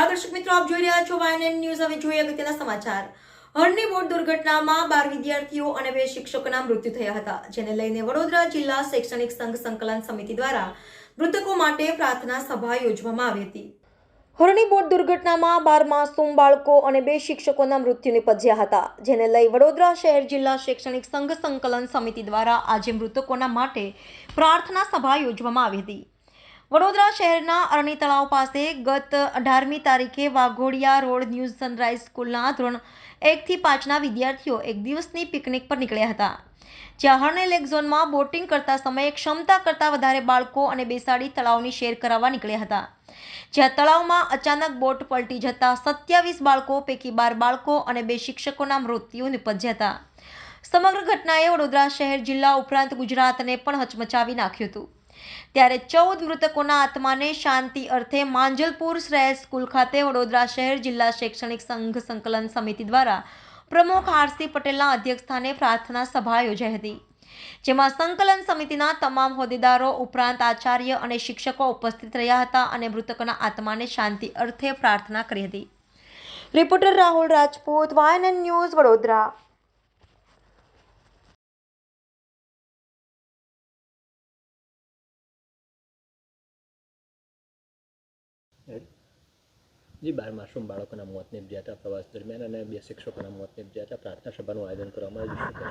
નમસ્કાર દર્શક મિત્રો, આપ જોઈ રહ્યા છો YNN ન્યૂઝ। હવે જોઈએ અગત્યના સમાચાર। હરની બોટ દુર્ઘટનામાં 12 વિદ્યાર્થીઓ અને 2 શિક્ષકોના મૃત્યુ થયા હતા, જેને લઈને વડોદરા જિલ્લા શૈક્ષણિક સંઘ સંકલન સમિતિ દ્વારા મૃતકો માટે પ્રાર્થના સભા યોજવામાં આવી હતી। હરની બોટ દુર્ઘટનામાં 12 માસૂમ બાળકો અને 2 શિક્ષકોના મૃત્યુ નિપજ્યા હતા, જેને લઈ વડોદરા શહેર જિલ્લા શૈક્ષણિક સંઘ સંકલન સમિતિ દ્વારા આજે મૃતકોના માટે પ્રાર્થના સભા યોજવામાં આવી હતી। વડોદરા શહેરના અરણી તળાવ પાસે ગત 18મી તારીખે વાઘોડિયા રોડ ન્યૂ સનરાઈઝ સ્કૂલના ધોરણ 1 થી 5ના વિદ્યાર્થીઓ એક દિવસની પિકનિક પર નીકળ્યા હતા, જ્યાં હરણી લેક ઝોનમાં બોટિંગ કરતા સમયે ક્ષમતા કરતાં વધારે બાળકો અને બેસાડી તળાવની શેર કરાવવા નીકળ્યા હતા, જ્યાં તળાવમાં અચાનક બોટ પલટી જતા 27 બાળકો પૈકી 12 બાળકો અને 2 શિક્ષકોના મૃત્યુ નિપજ્યા હતા। સમગ્ર ઘટનાએ વડોદરા શહેર જિલ્લા ઉપરાંત ગુજરાતને પણ હચમચાવી નાખ્યું હતું। ત્યારે 14 મૃતકોના આત્માને શાંતિ અર્થે માંજલપુર શ્રેયસ સ્કૂલ ખાતે વડોદરા શહેર જિલ્લા શૈક્ષણિક સંઘ સંકલન સમિતિ દ્વારા પ્રમુખ આરસી પટેલના અધ્યક્ષસ્થાને પ્રાર્થના સભા યોજાઈ હતી, જેમાં સંકલન સમિતિના તમામ હોદ્દેદારો ઉપરાંત આચાર્ય અને શિક્ષકો ઉપસ્થિત રહ્યા હતા અને મૃતકોના આત્માને શાંતિ અર્થે પ્રાર્થના કરી હતી। Reporter Rahul Rajput, YNN news, Vadodara. जी 12 માસૂમ બાળકોના મોત નિપજ્યા હતા પ્રવાસ દરમિયાન અને 2 શિક્ષકોના મોત નિપજ્યા હતા। પ્રાર્થના સભાનું આયોજન કરવામાં આવ્યું છે।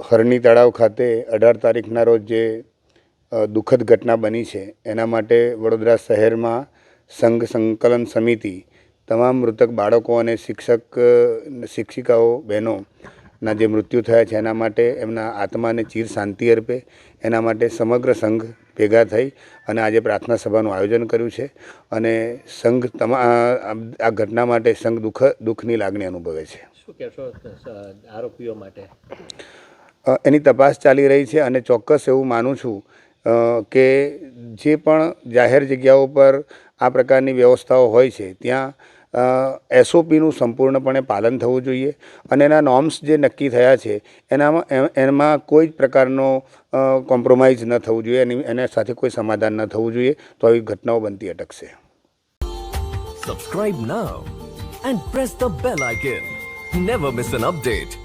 હરણી તળાવ ખાતે 18 તારીખના રોજ જે દુઃખદ ઘટના બની છે એના માટે વડોદરા શહેરમાં સંઘ સંકલન સમિતિ તમામ મૃતક બાળકો અને શિક્ષિકાઓ બહેનોના જે મૃત્યુ થયા છે એના માટે એમના આત્માને ચીર શાંતિ અર્પે એના માટે સમગ્ર સંઘ ભેગા થઈ અને આજે પ્રાર્થના સભાનું આયોજન કર્યું છે અને સંઘ આ ઘટના માટે સંઘ દુઃખની લાગણી અનુભવે છે। શું કહેશો આરોપીઓ માટે? એની તપાસ ચાલી રહી છે અને ચોક્કસ એવું માનું છું કે જે પણ જાહેર જગ્યાઓ પર આ પ્રકારની વ્યવસ્થાઓ હોય છે ત્યાં SOPનું સંપૂર્ણપણે પાલન થવું જોઈએ અને એના નોર્મ્સ જે નક્કી થયા છે એમાં કોઈ જ પ્રકારનો કોમ્પ્રોમાઇઝ ન થવું જોઈએ, એના સાથે કોઈ સમાધાન ન થવું જોઈએ, તો આવી ઘટનાઓ બનતી અટકશે। Subscribe now and press the bell icon. Never miss an update.